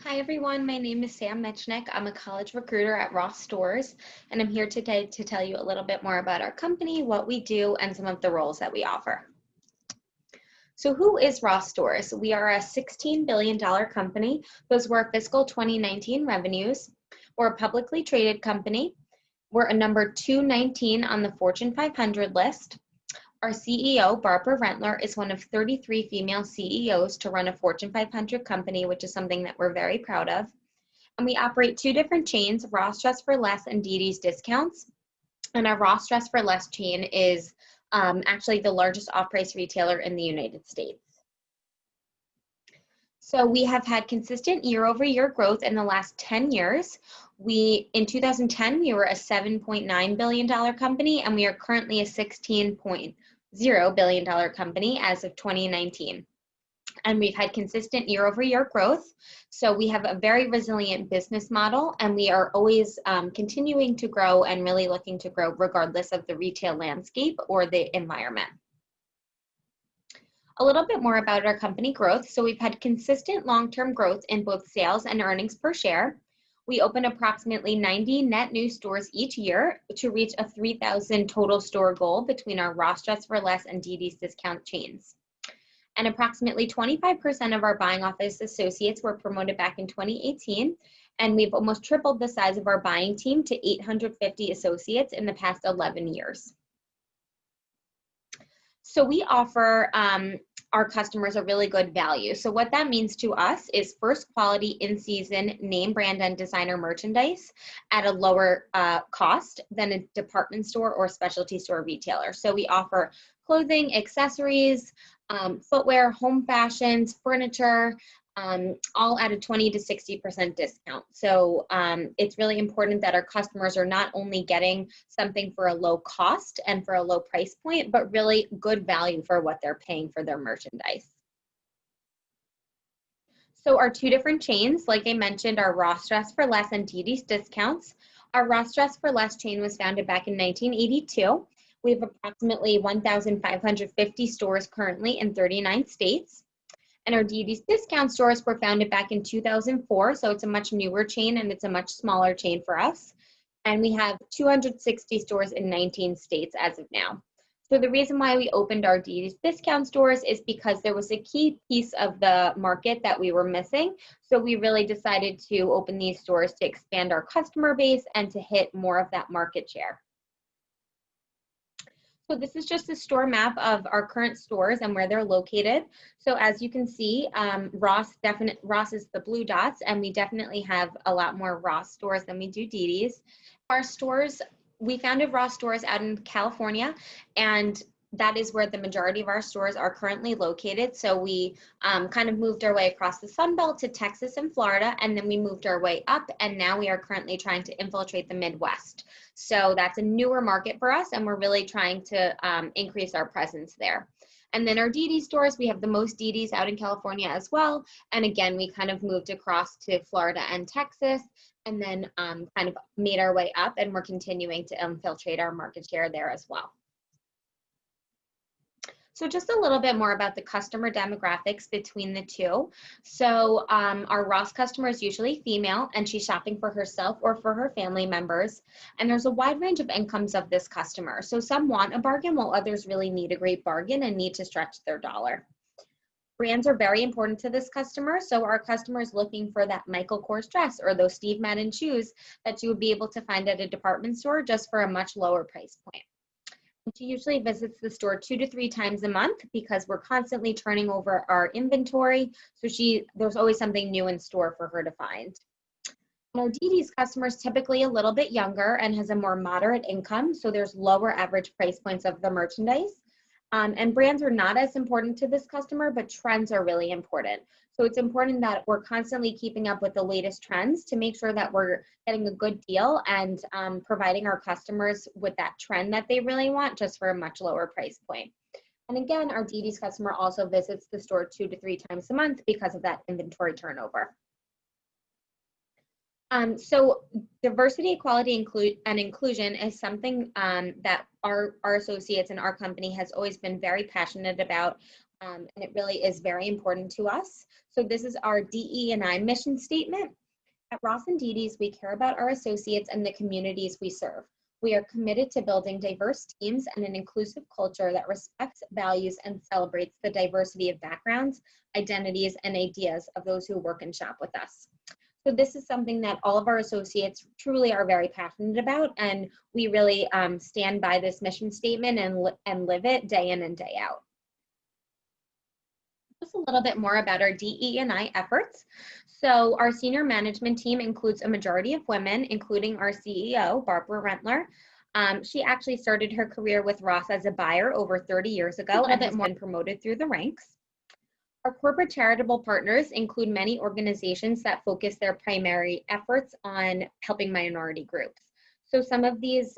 Hi everyone, my name is Sam Mitchnick. I'm a college recruiter at Ross Stores, and I'm here today to tell you a little bit more about our company, what we do, and some of the roles that we offer. So who is Ross Stores? We are a $16 billion company. Those were fiscal 2019 revenues. We're a publicly traded company. We're a number 219 on the Fortune 500 list. Our CEO, Barbara Rentler, is one of 33 female CEOs to run a Fortune 500 company, which is something that we're very proud of. And we operate two different chains, Ross Dress for Less and DD's Discounts. And our Ross Dress for Less chain is actually the largest off-price retailer in the United States. So we have had consistent year-over-year growth in the last 10 years. In 2010, we were a $7.9 billion company, and we are currently a $16.0 billion company as of 2019. And we've had consistent year-over-year growth. So we have a very resilient business model, and we are always continuing to grow and really looking to grow regardless of the retail landscape or the environment. A little bit more about our company growth. So we've had consistent long-term growth in both sales and earnings per share. We open approximately 90 net new stores each year to reach a 3,000 total store goal between our Ross Dress for Less and DD's Discount chains. And approximately 25% of our buying office associates were promoted back in 2018, and we've almost tripled the size of our buying team to 850 associates in the past 11 years. So we offer our customers a really good value. So what that means to us is first quality in-season name brand and designer merchandise at a lower cost than a department store or specialty store retailer. So we offer clothing, accessories, footwear, home fashions, furniture, all at a 20 to 60% discount. So it's really important that our customers are not only getting something for a low cost and for a low price point, but really good value for what they're paying for their merchandise. So our two different chains, like I mentioned, are Ross Dress for Less and DD's Discounts. Our Ross Dress for Less chain was founded back in 1982. We have approximately 1,550 stores currently in 39 states. And our DD's Discount stores were founded back in 2004, so it's a much newer chain and it's a much smaller chain for us. And we have 260 stores in 19 states as of now. So the reason why we opened our DD's Discount stores is because there was a key piece of the market that we were missing. So we really decided to open these stores to expand our customer base and to hit more of that market share. So this is just a store map of our current stores and where they're located. So as you can see, Ross is the blue dots, and we definitely have a lot more Ross stores than we do DD's. Our stores, we founded Ross Stores out in California, and that is where the majority of our stores are currently located. So we kind of moved our way across the Sun Belt to Texas and Florida, and then we moved our way up, and now we are currently trying to infiltrate the Midwest. So that's a newer market for us, and we're really trying to increase our presence there. And then our DD stores, we have the most DDs out in California as well. And again, we kind of moved across to Florida and Texas, and then kind of made our way up, and we're continuing to infiltrate our market share there as well. So just a little bit more about the customer demographics between the two. So our Ross customer is usually female, and she's shopping for herself or for her family members. And there's a wide range of incomes of this customer. So some want a bargain, while others really need a great bargain and need to stretch their dollar. Brands are very important to this customer. So our customer is looking for that Michael Kors dress or those Steve Madden shoes that you would be able to find at a department store just for a much lower price point. She usually visits the store 2 to 3 times a month because we're constantly turning over our inventory. So there's always something new in store for her to find. Our DD's customer is typically a little bit younger and has a more moderate income. So there's lower average price points of the merchandise. And brands are not as important to this customer, but trends are really important. So it's important that we're constantly keeping up with the latest trends to make sure that we're getting a good deal and providing our customers with that trend that they really want, just for a much lower price point. And again, our DD's customer also visits the store 2 to 3 times a month because of that inventory turnover. So diversity, equality, and inclusion is something that our associates and our company has always been very passionate about. and it really is very important to us. So this is our DE&I mission statement. At Ross and Didi's, we care about our associates and the communities we serve. We are committed to building diverse teams and an inclusive culture that respects, values, and celebrates the diversity of backgrounds, identities, and ideas of those who work and shop with us. So this is something that all of our associates truly are very passionate about, and we really stand by this mission statement and live it day in and day out. Just a little bit more about our DE&I efforts. So our senior management team includes a majority of women, including our CEO, Barbara Rentler. She actually started her career with Ross as a buyer over 30 years ago and has been promoted through the ranks. Our corporate charitable partners include many organizations that focus their primary efforts on helping minority groups. So some of these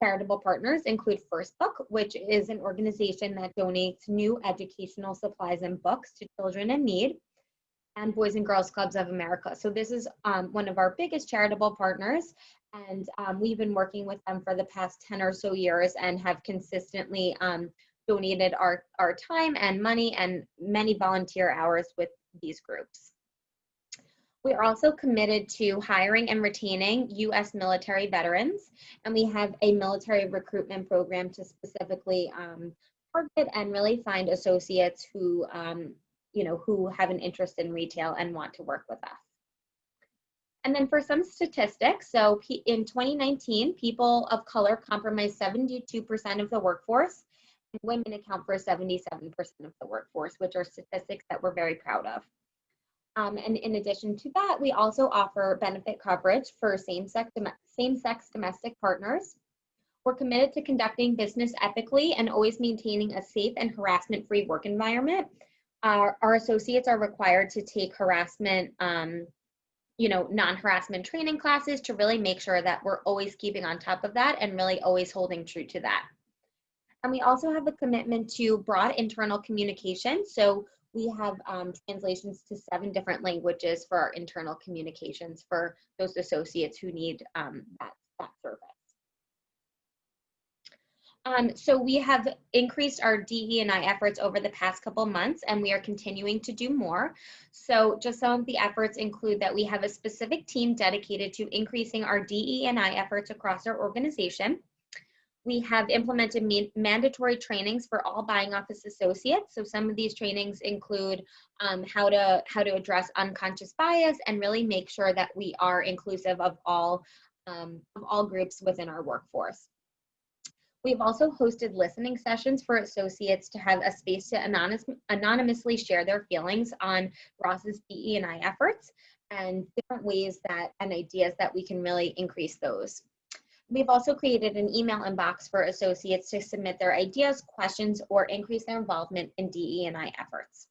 charitable partners include First Book, which is an organization that donates new educational supplies and books to children in need, and Boys and Girls Clubs of America. So this is one of our biggest charitable partners, and we've been working with them for the past 10 or so years and have consistently donated our time and money and many volunteer hours with these groups. We are also committed to hiring and retaining U.S. military veterans, and we have a military recruitment program to specifically target and really find associates who, who have an interest in retail and want to work with us. And then for some statistics, so in 2019, people of color comprised 72% of the workforce, and women account for 77% of the workforce, which are statistics that we're very proud of. And in addition to that, we also offer benefit coverage for same-sex domestic partners. We're committed to conducting business ethically and always maintaining a safe and harassment-free work environment. Our associates are required to take harassment, non-harassment training classes to really make sure that we're always keeping on top of that and really always holding true to that. And we also have a commitment to broad internal communication. So we have translations to 7 different languages for our internal communications for those associates who need that service. So we have increased our DE&I efforts over the past couple months, and we are continuing to do more. So just some of the efforts include that we have a specific team dedicated to increasing our DE&I efforts across our organization. We have implemented mandatory trainings for all buying office associates. So some of these trainings include how to address unconscious bias and really make sure that we are inclusive of all groups within our workforce. We've also hosted listening sessions for associates to have a space to anonymously share their feelings on Ross's DE&I efforts and different ways and ideas that we can really increase those. We've also created an email inbox for associates to submit their ideas, questions, or increase their involvement in DE&I efforts.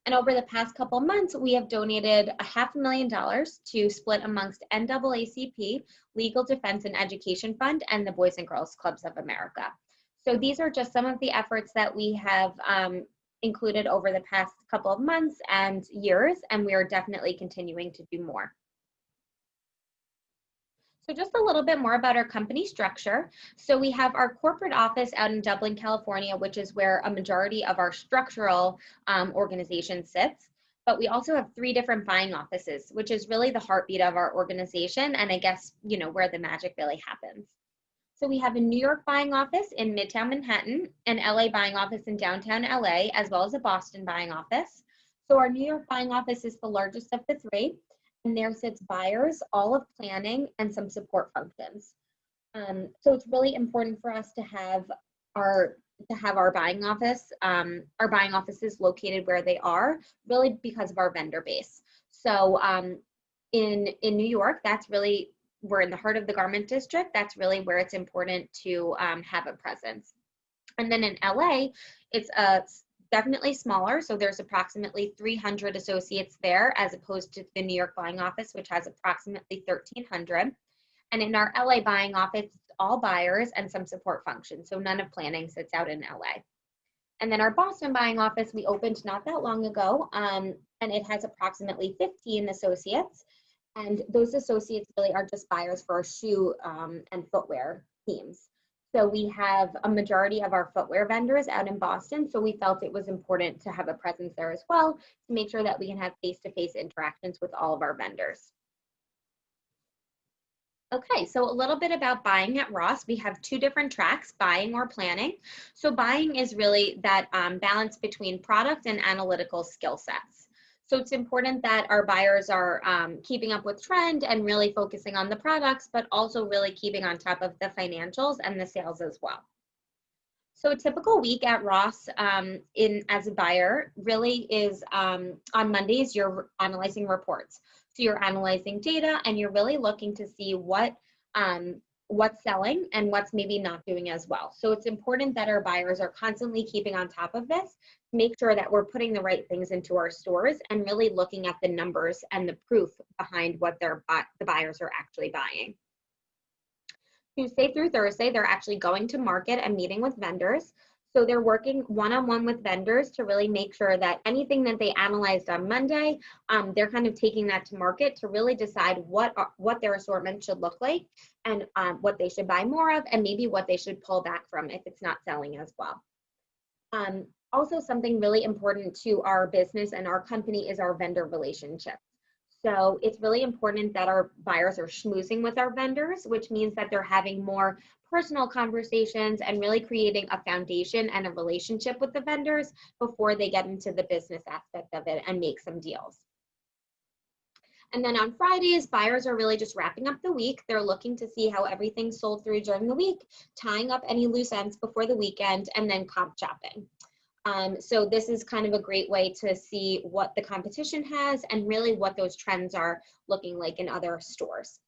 And over the past couple months, we have donated $500,000 to split amongst NAACP, Legal Defense and Education Fund, and the Boys and Girls Clubs of America. So these are just some of the efforts that we have included over the past couple of months and years, and we are definitely continuing to do more. So just a little bit more about our company structure. So we have our corporate office out in Dublin, California, which is where a majority of our structural organization sits. But we also have 3 different buying offices, which is really the heartbeat of our organization, and I guess, where the magic really happens. So we have a New York buying office in Midtown Manhattan, an LA buying office in downtown LA, as well as a Boston buying office. So our New York buying office is the largest of the 3. And there sits buyers, all of planning, and some support functions. So it's really important for us to have our buying offices located where they are, really because of our vendor base. So in New York, we're in the heart of the garment district. That's really where it's important to have a presence. And then in LA, it's definitely smaller, so there's approximately 300 associates there as opposed to the New York buying office, which has approximately 1,300. And in our LA buying office, it's all buyers and some support functions, so none of planning sits out in LA. And then our Boston buying office, we opened not that long ago, and it has approximately 15 associates, and those associates really are just buyers for our shoe and footwear teams. So we have a majority of our footwear vendors out in Boston. So we felt it was important to have a presence there as well to make sure that we can have face-to-face interactions with all of our vendors. Okay, so a little bit about buying at Ross. We have two different tracks, buying or planning. So buying is really that balance between product and analytical skill sets. So it's important that our buyers are keeping up with trend and really focusing on the products, but also really keeping on top of the financials and the sales as well. So a typical week at Ross as a buyer really is on Mondays, you're analyzing reports. So you're analyzing data and you're really looking to see what's selling and what's maybe not doing as well. So it's important that our buyers are constantly keeping on top of this, make sure that we're putting the right things into our stores and really looking at the numbers and the proof behind what the buyers are actually buying. Tuesday through Thursday, they're actually going to market and meeting with vendors. So they're working one-on-one with vendors to really make sure that anything that they analyzed on Monday, they're kind of taking that to market to really decide what their assortment should look like and what they should buy more of and maybe what they should pull back from if it's not selling as well. Also, something really important to our business and our company is our vendor relationship. So it's really important that our buyers are schmoozing with our vendors, which means that they're having more personal conversations and really creating a foundation and a relationship with the vendors before they get into the business aspect of it and make some deals. And then on Fridays, buyers are really just wrapping up the week. They're looking to see how everything sold through during the week, tying up any loose ends before the weekend, and then comp shopping. So this is kind of a great way to see what the competition has and really what those trends are looking like in other stores.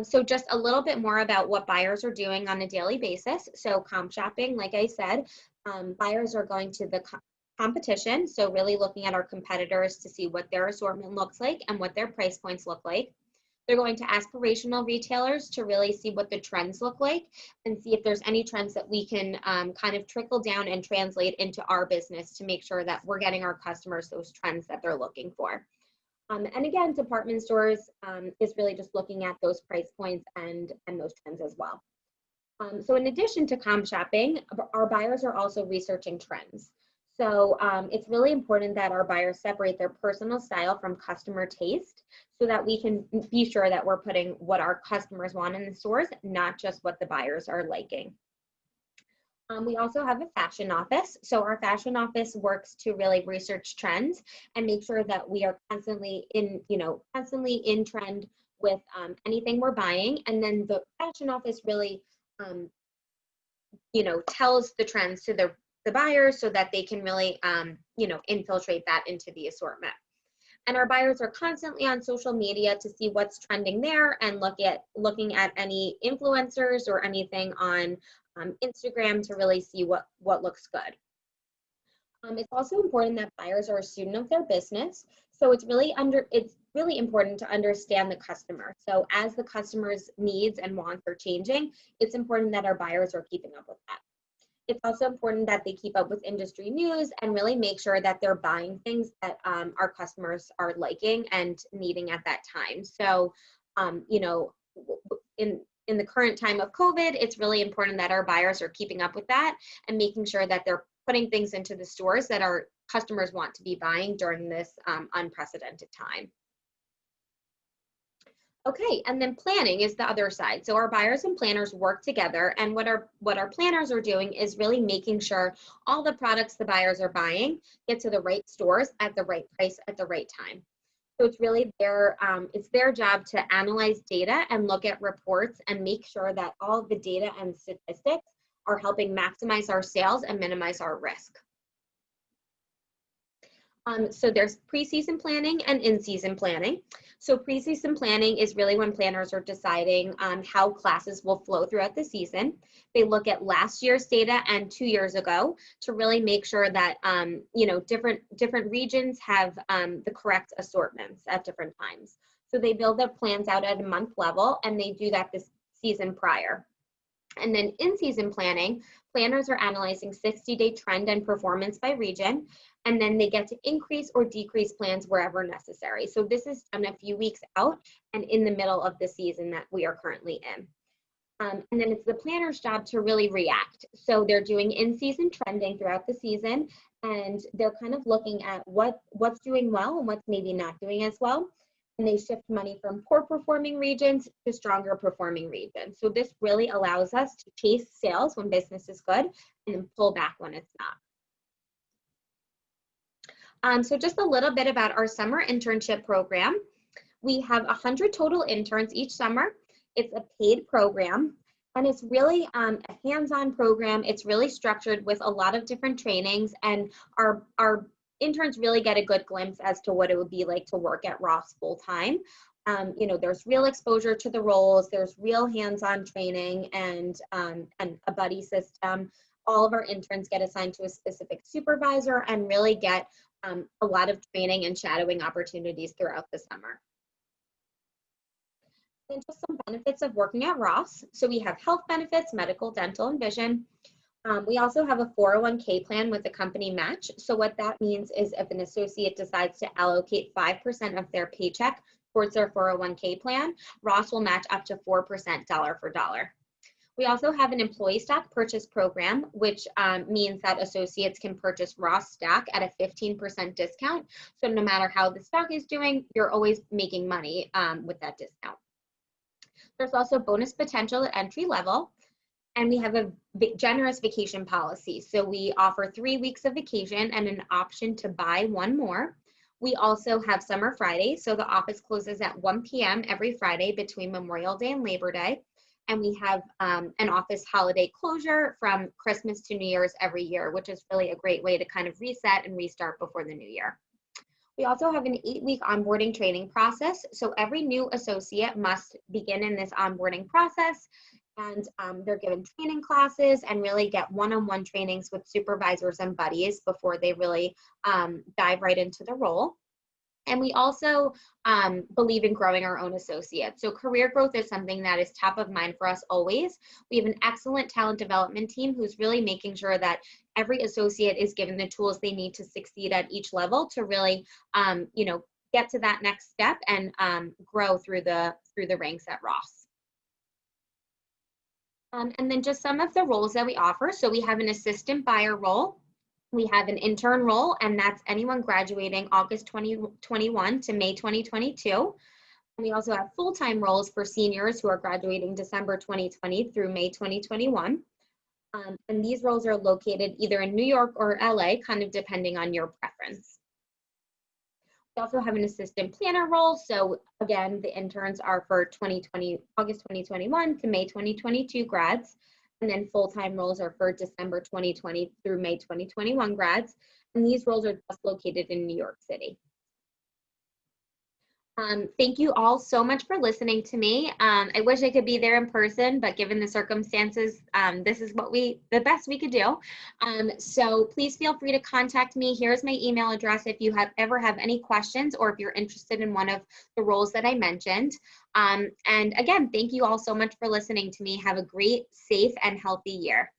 So just a little bit more about what buyers are doing on a daily basis. So comp shopping, like I said, buyers are going to the competition. So really looking at our competitors to see what their assortment looks like and what their price points look like. They're going to aspirational retailers to really see what the trends look like and see if there's any trends that we can kind of trickle down and translate into our business to make sure that we're getting our customers those trends that they're looking for. And again, department stores is really just looking at those price points and those trends as well. So in addition to comp shopping, our buyers are also researching trends. So it's really important that our buyers separate their personal style from customer taste so that we can be sure that we're putting what our customers want in the stores, not just what the buyers are liking. We also have a fashion office. So our fashion office works to really research trends and make sure that we are constantly in trend with anything we're buying. And then the fashion office really, tells the trends to the buyers so that they can really, infiltrate that into the assortment. And our buyers are constantly on social media to see what's trending there and looking at any influencers or anything on Instagram to really see what looks good. It's also important that buyers are a student of their business. So it's really important to understand the customer. So as the customer's needs and wants are changing, it's important that our buyers are keeping up with that. It's also important that they keep up with industry news and really make sure that they're buying things that our customers are liking and needing at that time. So, in the current time of COVID, it's really important that our buyers are keeping up with that and making sure that they're putting things into the stores that our customers want to be buying during this unprecedented time. Okay, and then planning is the other side. So our buyers and planners work together, and what our planners are doing is really making sure all the products the buyers are buying get to the right stores at the right price at the right time. So it's really it's their job to analyze data and look at reports and make sure that all of the data and statistics are helping maximize our sales and minimize our risk. So there's pre-season planning and in-season planning. So pre-season planning is really when planners are deciding how classes will flow throughout the season. They look at last year's data and 2 years ago to really make sure that different regions have the correct assortments at different times. So they build their plans out at a month level, and they do that this season prior. And then in-season planning, planners are analyzing 60-day trend and performance by region, and then they get to increase or decrease plans wherever necessary. So this is done a few weeks out and in the middle of the season that we are currently in. And then it's the planner's job to really react. So they're doing in-season trending throughout the season, and they're kind of looking at what's doing well and what's maybe not doing as well. And they shift money from poor performing regions to stronger performing regions. So this really allows us to chase sales when business is good and then pull back when it's not. So just a little bit about our summer internship program. We have 100 total interns each summer. It's a paid program, and it's really a hands-on program. It's really structured with a lot of different trainings, and our interns really get a good glimpse as to what it would be like to work at Ross full-time. You know, there's real exposure to the roles, there's real hands-on training, and a buddy system. All of our interns get assigned to a specific supervisor and really get a lot of training and shadowing opportunities throughout the summer. And just some benefits of working at Ross. So we have health benefits, medical, dental, and vision. We also have a 401k plan with a company match. So what that means is if an associate decides to allocate 5% of their paycheck towards their 401k plan, Ross will match up to 4% dollar for dollar. We also have an employee stock purchase program, which means that associates can purchase Ross stock at a 15% discount. So no matter how the stock is doing, you're always making money with that discount. There's also bonus potential at entry level, and we have a generous vacation policy. So we offer 3 weeks of vacation and an option to buy 1 more. We also have summer Fridays, so the office closes at 1 p.m. every Friday between Memorial Day and Labor Day. And we have an office holiday closure from Christmas to New Year's every year, which is really a great way to kind of reset and restart before the new year. We also have an 8-week onboarding training process. So every new associate must begin in this onboarding process, and they're given training classes and really get one-on-one trainings with supervisors and buddies before they really dive right into the role. And we also believe in growing our own associates. So career growth is something that is top of mind for us always. We have an excellent talent development team who's really making sure that every associate is given the tools they need to succeed at each level to really, you know, get to that next step and grow through the ranks at Ross. And then just some of the roles that we offer. So we have an assistant buyer role. We have an intern role, and that's anyone graduating August 2021 to May 2022. And we also have full-time roles for seniors who are graduating December 2020 through May 2021. And these roles are located either in New York or LA, kind of depending on your preference. We also have an assistant planner role. So again, the interns are for August 2021 to May 2022 grads. And then full-time roles are for December 2020 through May 2021 grads. And these roles are just located in New York City. Thank you all so much for listening to me. I wish I could be there in person, but given the circumstances, this is the best we could do. So please feel free to contact me. Here's my email address if you ever have any questions or if you're interested in one of the roles that I mentioned. And again, thank you all so much for listening to me. Have a great, safe, and healthy year.